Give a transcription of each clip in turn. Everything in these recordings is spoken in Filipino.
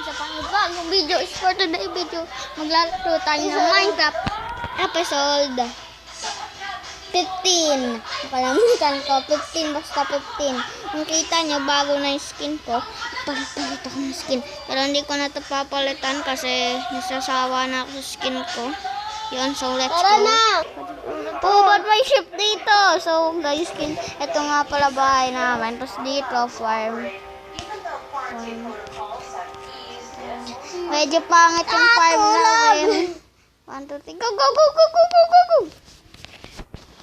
sa panibagong video. Is for today video, maglalaro tayo ng Minecraft episode 15. Nakalimutan ko, 15, basta 15. Kung kita nyo, bago na yung skin ko, palit ako ng skin. Pero hindi ko na ito papalitan kasi nasasawa na ako sa skin ko. Yun, so let's go. Tara na! Oh, ba't may ship dito? So guys, skin, ito nga pala bahay namin. Tapos dito, farm. Medyo pangit yung farm namin. 1, 2, 3, go, go, go, go, go, go, go, go!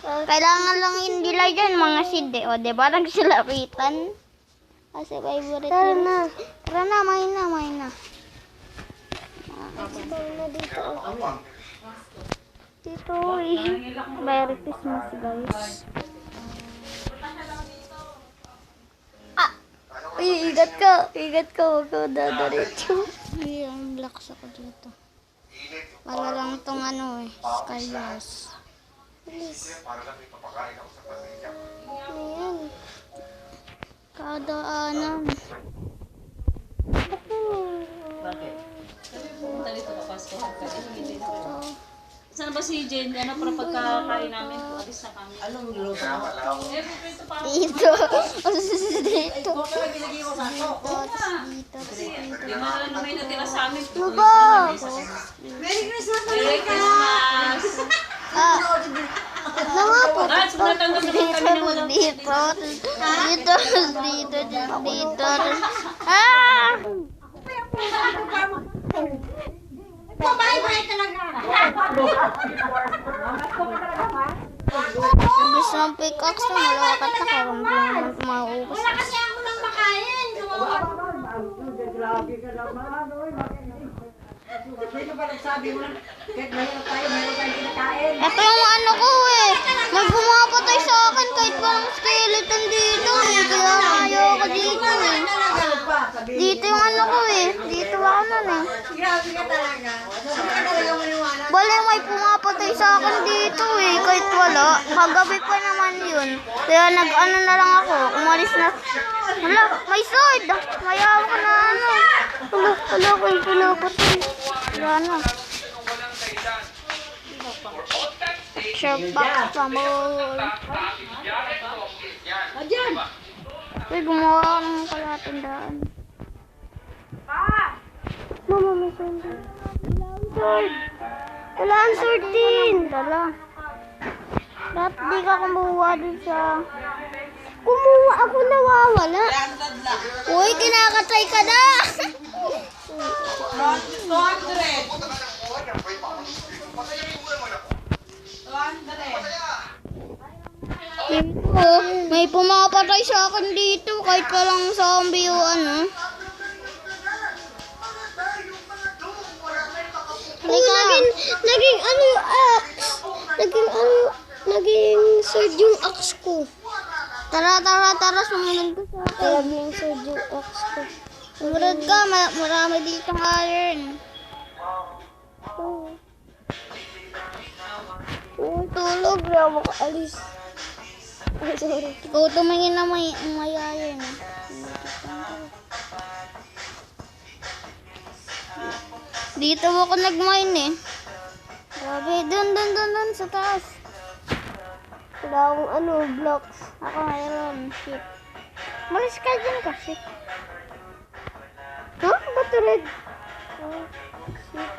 Kailangan lang yung delay dyan, mga seed eh. O, diba? Nagsalapitan. Kasi favorite yun. Tara na, main na. Dito eh. Merry Christmas, guys. Igat ka. Huwag ka dadaritso. Ay, ang lakas ako dito. Wala lang itong ano eh, Skywars. Please. Ayan. Kadaanan. Bakit? Pumunta dito kapasok ka. Saan ba si Jen? Ano para pagkakain namin? Alis na kami. Anong luto mo? Dito. Dito. Dito. Di ba na may natira sa amin? Merry Christmas! Merry Christmas! Ano nga po? Guys, natanggap naman kami ng walang Dito. Ah! Bye-bye talaga! Gusto ng pickaxe na malawakat na kaya naman maubos. Wala kasi ako nang makain. Grabe ka naman, oy. Sino ba nagsabi mo na kahit mayroon tayo kinakain? Ito yung ano ko eh. May pumapatay sa akin kahit walang skeleton dito. Kaya ayoko dito eh. Dito yung ano ko eh. Dito ako nun eh. Grabe ka talaga. Hindi ka talaga maniwala. Bale, may pumapatay sa akin dito eh. Kahit wala. Kagabi pa naman yun. Kaya nag-ano na lang ako. Umalis na. Hala, may sword. Mayaw ko na ano. Hala ko yung pinapatay. Wala na. Sharp box pamol. Adyan! Uy, gumawa ako ng palatandaan. Mama, may sword. Wala ang sword din. Dala. Dapat di ka kumuha dun sa... Kumuha ako nawawala. Uy, kinakatay ka na. 200. Dito, may pumapatay sa akin dito kahit walang zombie o ano. Naging ano yung axe. Naging sword yung axe ko. Tara, sumunod ka sa akin. Naging sword yung axe ko. Sumunod ka, marami dito ng iron. Tulog na makaalis. Ay, sorry. Ikaw tumingin na may iron. Dito ako nag-mine eh. Grabe, dun sa taas. Wala akong blocks. Ako mayroon. Shit. Malis ka dyan kasi. Ha? Bato red? Oh, shit.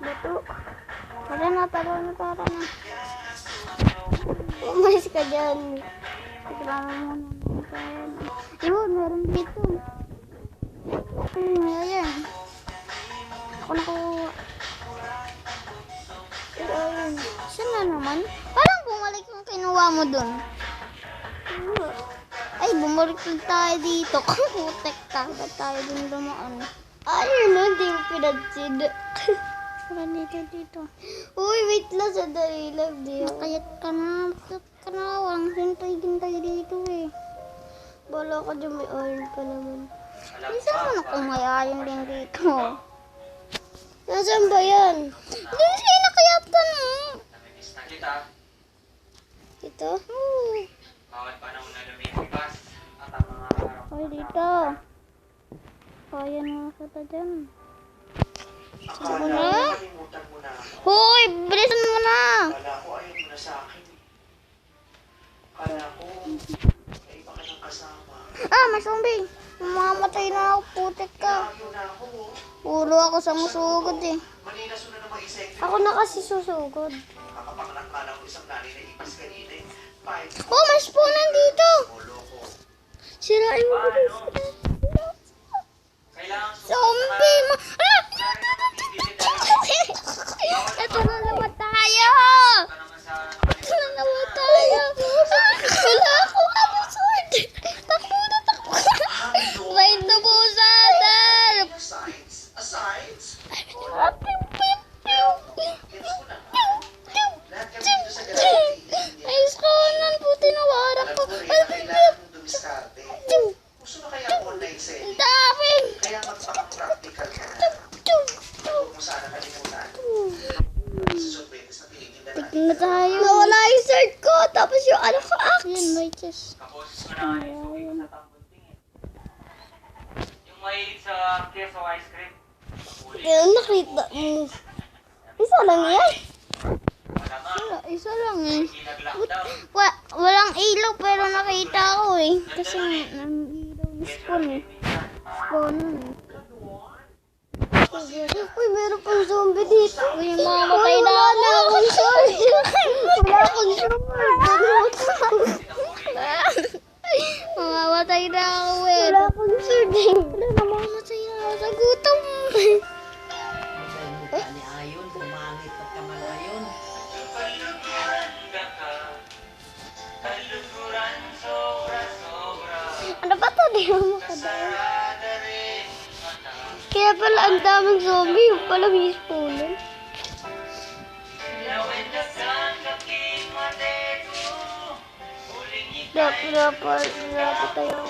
Bato. Tara na. Malis ka dyan. Sigurado mo naman. Yun, meron dito. Ayan. Ako nakuha. Ayun. Saan na naman? Parang bumalik yung kinuha mo dun. Ay, bumalik lang tayo dito. Putek ka. Ba't tayo dun dumaan? Ayun na, hindi mo pinansin. Parang dito. Uy, wait lang sa dailag. Nakayat ka na. Bakit ka na? Walang hintay dito eh. Bala ka dyan, may iron ka naman. Isa mo na kung may iron din dito. Nasaan ba yan? Doon siya nakayatan mo. Dito? Bawat panahon na lumipas at ang mga araw. Ay, dito. Kaya na kita dyan. Akala Ano? ko kalimutan mo na ako. Hoy, bilisan mo na! Akala ko ayaw mo na sa akin. Akala ko may iba ka nang kasama. Ah, may zombie! Mamamatay na ako, putik ka. Ayaw na ako. Ulo ako sa musugod eh. Manilas mo na naman isang Ako na kasi susugod. kakapanganak ka ng isang nanay na ibis kanina eh. Kahit Oh, may spawnan dito! ulo ko. Sirain mo ko dito. Kailangan Zombie! Ah! Ito na naman tayo! Ito na naman tayo! Wala akong ano sword! Takbo na takbo! Wait na po sa atin! Signs? Assigns? Gets ko na. Lahat kami dito sa galaxy. Ay, skonan po, tinawarak ko. Alam ko rin na kailangan mong dumiskarte. Gusto na kaya ang online selling? Dami! Kaya magpaka-practical ka na. Huwag mo sana kalimutan. Sa sorbetes na tinitinda natin. Tignan na tayo. Nawala yung sword ko, tapos yung ano ko, axe. Yan, may chest. Kaposes ko na nga yung suki ko sa tambunting eh. Yung mahilig sa keso ice cream. Huli. Kaya nakita mo. Isa lang yan. Wala nga. Isa lang eh. Hindi nag-lockdown. Walang ilaw pero nakita ko eh. Kasi nang ilaw yung spawn eh. Spawn eh. Uy, meron pang zombie dito. Uy, mamamatay na ako. Wala akong sword. Wala akong sword. Mamamatay na ako eh. Wala akong sword eh. Wala, mamamatay na ako sa gutom. Ni Ayon, pumangit at kamalayon. Kaluguran sobra-sobra. Ano ba ito? Di mo makadaan. Sarada rin mata. Kaya pala ang daming zombie. Yung pala may spawnan. Lawin na sang kaking mateto. Huling Dapat tayo.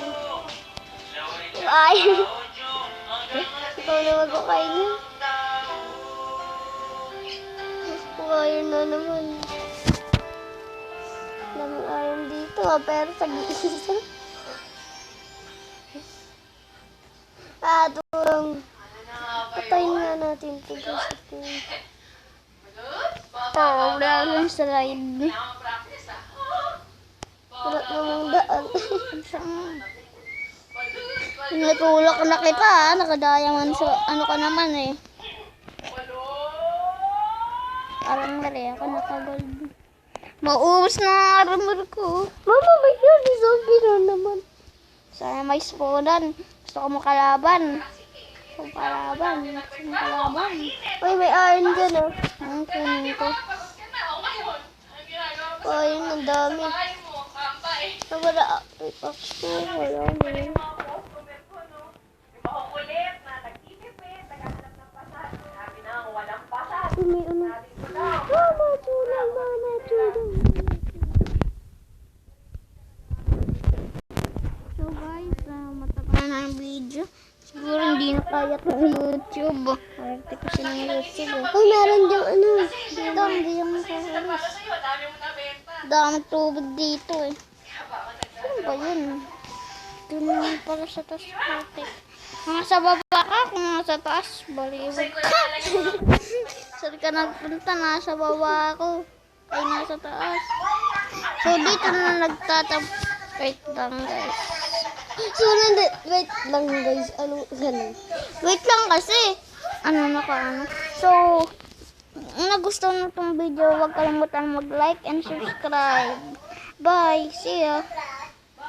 lawin na Ay! ojo. Ikaw naman ko kayo niya. Ayaw na naman. Daming ayaw dito pero sa gisa. Tulong. Patayin nga natin ito. Wala lang sa line. Wala namang daan. Natulak na kita nakadaya man sa ano ka naman eh. Parang mali ako nakagold. Mauubos na ang armor ko. Mama, may zombie na naman. Sana may spawnan. Gusto ko makalaban. Uy, may iron dyan oh. Ang kunin ko. Oh, yun, ang dami. Wala. Ay, pakso. Wala na. May ano. Mama, tulong. So guys, matapos na ang video. Siguro hindi na kaya ito sa YouTube. Pwerte ko siya ng YouTube. Uy, meron diyang ano. Dito, hindi yung makahalas. Daming tubig dito eh. Ano ba yun? Doon naman pala sa taas natin. Mga sa baba ka, kung mga sa taas, baliwag ka. Saan ka nagpunta? Nasa baba ako. Ay, nasa taas. So, dito na nagtatap. Wait lang, guys. So, wait lang, guys. Ano, ganun. Wait lang kasi. Ano. So, kung nagustuhan mo itong video, huwag kalimutan mag-like and subscribe. Bye. See ya.